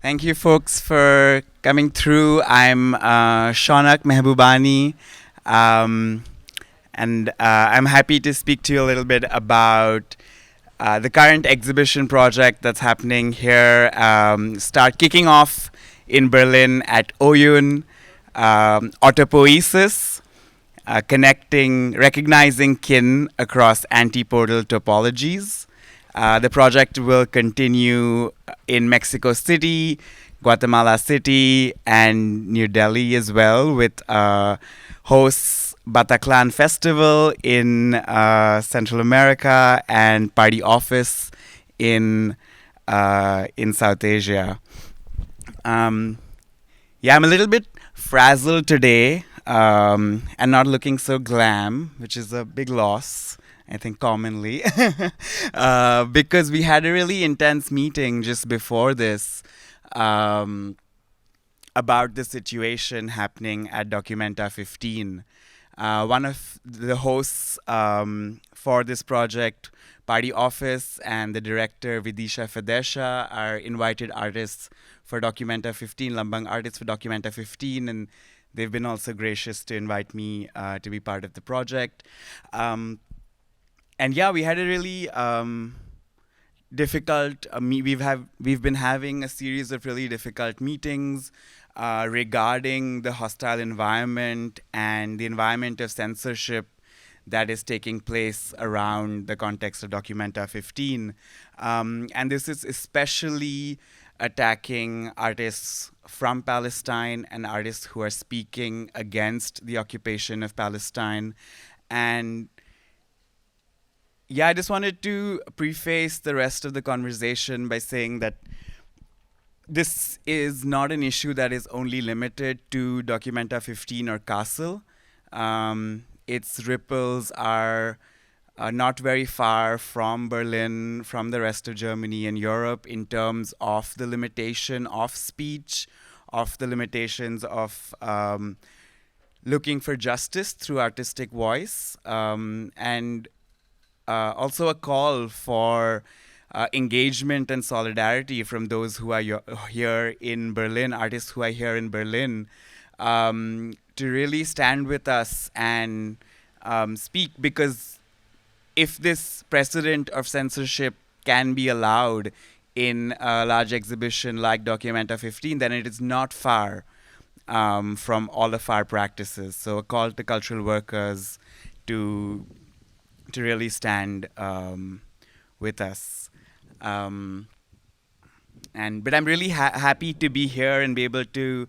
Thank you, folks, for coming through. I'm Shaunak Mahbubani, um, and I'm happy to speak to you a little bit about the current exhibition project that's happening here. Start kicking off in Berlin at OUN, Autopoesis, recognizing kin across antipodal topologies. The project will continue in Mexico City, Guatemala City, and New Delhi as well, with hosts Bataclan Festival in Central America and Party Office in South Asia. Yeah, I'm a little bit frazzled today and not looking so glam, which is a big loss, I think, commonly, because we had a really intense meeting just before this about the situation happening at Documenta 15. One of the hosts for this project, Party Office, and the director, Vidisha Fedesha, are invited artists for Documenta 15, Lambang artists for Documenta 15, and they've been also gracious to invite me to be part of the project. And yeah, we had a really difficult. We've been having a series of really difficult meetings regarding the hostile environment and the environment of censorship that is taking place around the context of Documenta 15. And this is especially attacking artists from Palestine and artists who are speaking against the occupation of Palestine. And yeah, I just wanted to preface the rest of the conversation by saying that this is not an issue that is only limited to Documenta 15 or Kassel. Its ripples are not very far from Berlin, from the rest of Germany and Europe, in terms of the limitation of speech, of the limitations of looking for justice through artistic voice, and also a call for engagement and solidarity from those who are here in Berlin, artists who are here in Berlin, to really stand with us and speak, because if this precedent of censorship can be allowed in a large exhibition like Documenta 15, then it is not far from all of our practices. So a call to cultural workers to really stand with us. But I'm really happy to be here and be able to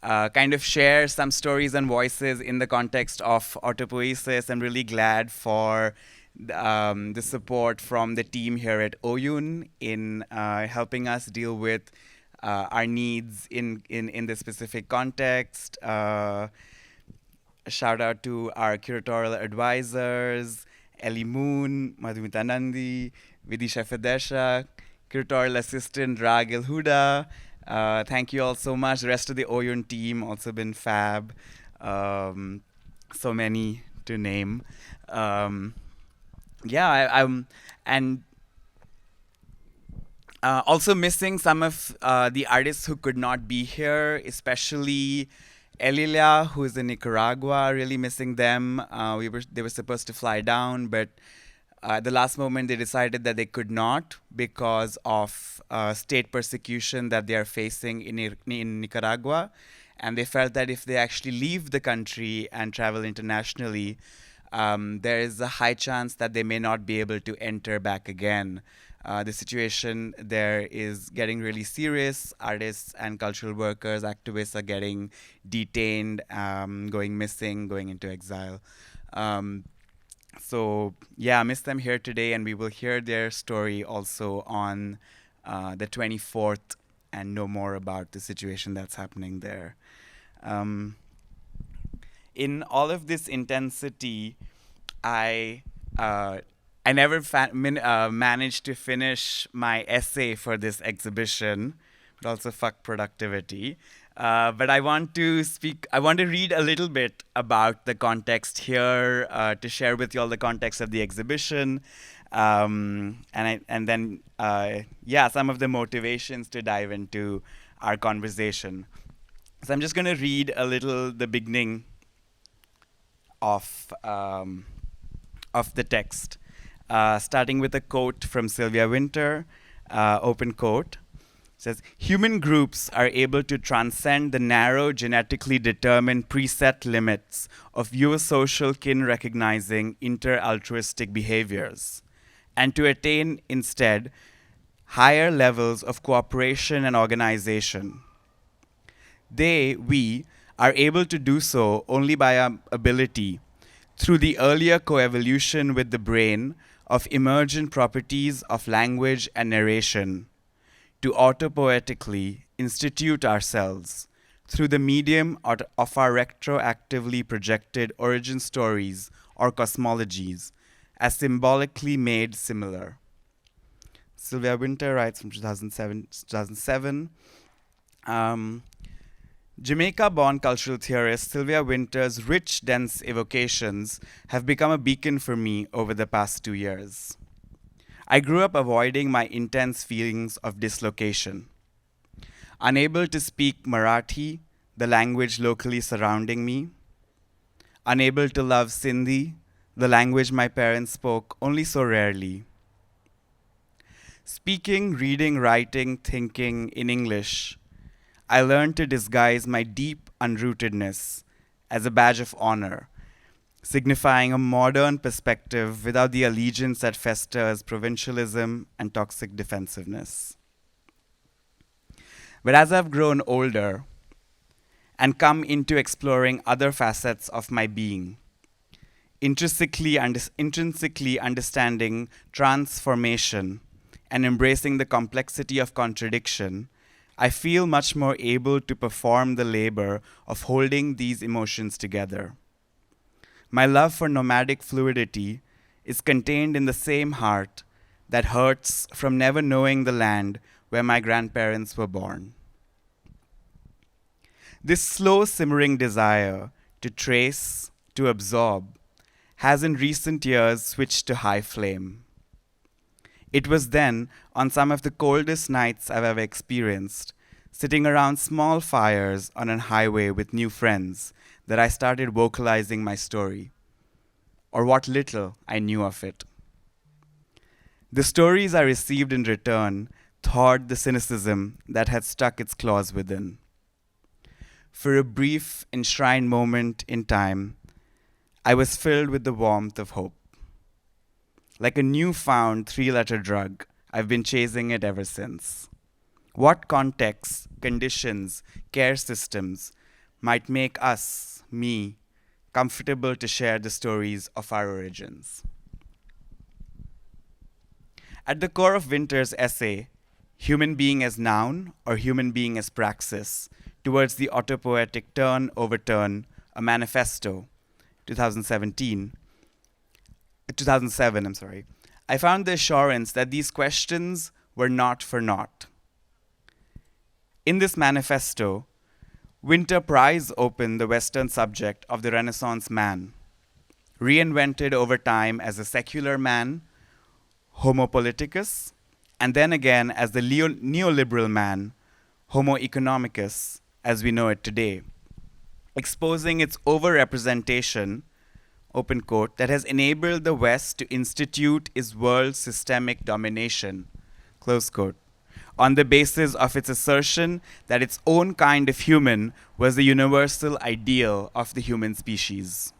kind of share some stories and voices in the context of Autopoesis. I'm really glad for the support from the team here at OUN in helping us deal with our needs in this specific context. A shout out to our curatorial advisors, Ellie Moon, Madhumita Nandi, Vidisha Fedesha, curatorial assistant Ragil Huda. Thank you all so much. The rest of the OUN team also been fab. So many to name. I'm and also missing some of the artists who could not be here, especially Elilia, who is in Nicaragua. Really missing them. They were supposed to fly down, but at the last moment they decided that they could not because of state persecution that they are facing in Nicaragua, and they felt that if they actually leave the country and travel internationally, there is a high chance that they may not be able to enter back again. The situation there is getting really serious. Artists and cultural workers, activists are getting detained, going missing, going into exile. So yeah, I miss them here today, and we will hear their story also on the 24th and know more about the situation that's happening there. In all of this intensity, I never managed to finish my essay for this exhibition, but also fuck productivity. But I want to read a little bit about the context here, to share with you all the context of the exhibition. And then some of the motivations to dive into our conversation. So I'm just going to read a little the beginning of um, of the text, starting with a quote from Sylvia Wynter, open quote. It says, human groups are able to transcend the narrow, genetically determined preset limits of eusocial kin-recognizing inter-altruistic behaviors, and to attain, instead, higher levels of cooperation and organization. We, are able to do so only by our ability, through the earlier coevolution with the brain of emergent properties of language and narration, to autopoetically institute ourselves through the medium of our retroactively projected origin stories or cosmologies, as symbolically made similar. Sylvia Wynter writes from 2007. Jamaica-born cultural theorist Sylvia Wynter's rich, dense evocations have become a beacon for me over the past 2 years. I grew up avoiding my intense feelings of dislocation. Unable to speak Marathi, the language locally surrounding me. Unable to love Sindhi, the language my parents spoke only so rarely. Speaking, reading, writing, thinking in English, I learned to disguise my deep unrootedness as a badge of honor, signifying a modern perspective without the allegiance that festers provincialism and toxic defensiveness. But as I've grown older and come into exploring other facets of my being, intrinsically understanding transformation and embracing the complexity of contradiction, I feel much more able to perform the labor of holding these emotions together. My love for nomadic fluidity is contained in the same heart that hurts from never knowing the land where my grandparents were born. This slow simmering desire to trace, to absorb, has in recent years switched to high flame. It was then, on some of the coldest nights I've ever experienced, sitting around small fires on a highway with new friends, that I started vocalizing my story, or what little I knew of it. The stories I received in return thawed the cynicism that had stuck its claws within. For a brief, enshrined moment in time, I was filled with the warmth of hope. Like a newfound 3-letter drug, I've been chasing it ever since. What contexts, conditions, care systems might make us, me, comfortable to share the stories of our origins? At the core of Wynter's essay, Human Being as Noun or Human Being as Praxis, towards the Autopoetic Turn, Overturn, a Manifesto, 2007, I found the assurance that these questions were not for naught. In this manifesto, Wynter pries open the Western subject of the Renaissance man, reinvented over time as a secular man, Homo politicus, and then again as the neoliberal man, Homo economicus, as we know it today, exposing its overrepresentation, open quote, that has enabled the West to institute its world systemic domination, close quote, on the basis of its assertion that its own kind of human was the universal ideal of the human species.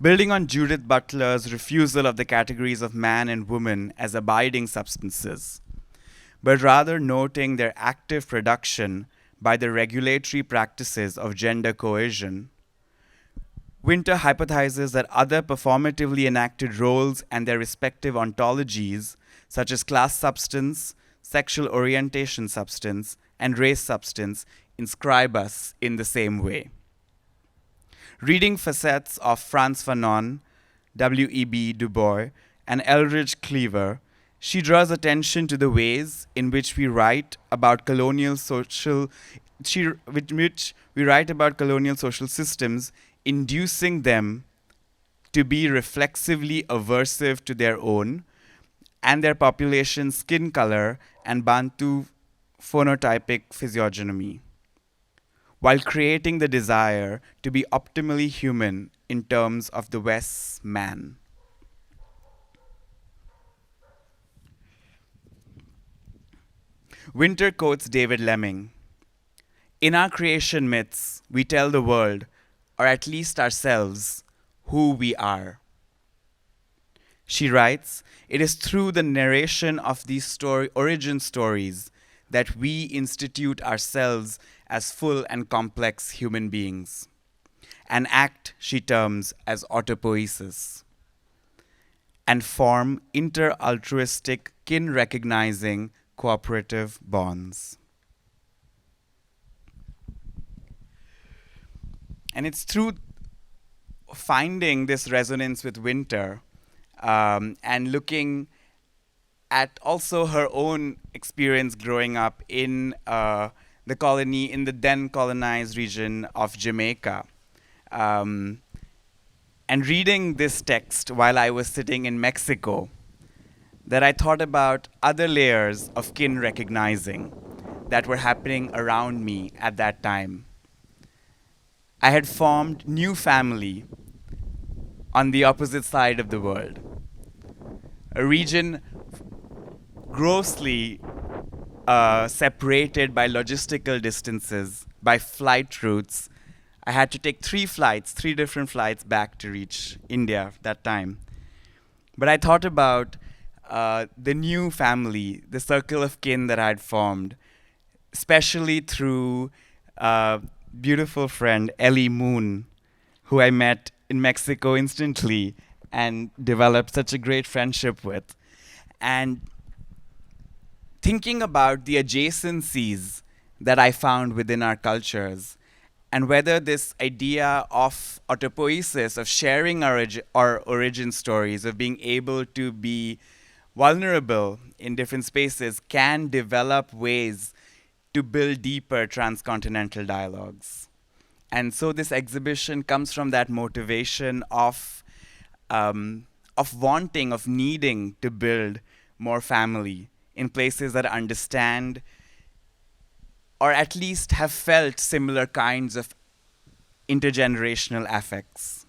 Building on Judith Butler's refusal of the categories of man and woman as abiding substances, but rather noting their active production by the regulatory practices of gender coercion, Wynter hypothesizes that other performatively enacted roles and their respective ontologies, such as class substance, sexual orientation substance, and race substance, inscribe us in the same way. Reading facets of Frantz Fanon, W.E.B. Du Bois, and Eldridge Cleaver, she draws attention to the ways in which we write about colonial social systems, inducing them to be reflexively aversive to their own and their population's skin color and Bantu phenotypic physiognomy, while creating the desire to be optimally human in terms of the West's man. Wynter quotes David Lemming. In our creation myths, we tell the world, or at least ourselves, who we are. She writes, it is through the narration of these origin stories that we institute ourselves as full and complex human beings, an act she terms as autopoesis, and form inter-altruistic, kin-recognizing, cooperative bonds. And it's through finding this resonance with Wynter and looking at also her own experience growing up in the colony, in the then colonized region of Jamaica. And reading this text while I was sitting in Mexico, that I thought about other layers of kin recognizing that were happening around me at that time. I had formed new family on the opposite side of the world, a region grossly separated by logistical distances, by flight routes. I had to take 3 different flights back to reach India that time. But I thought about the new family, the circle of kin that I had formed, especially through beautiful friend Ellie Moon, who I met in Mexico instantly and developed such a great friendship with. And thinking about the adjacencies that I found within our cultures, and whether this idea of autopoesis, of sharing our origin stories, of being able to be vulnerable in different spaces, can develop ways to build deeper transcontinental dialogues. And so this exhibition comes from that motivation of wanting, of needing to build more family in places that understand or at least have felt similar kinds of intergenerational affects.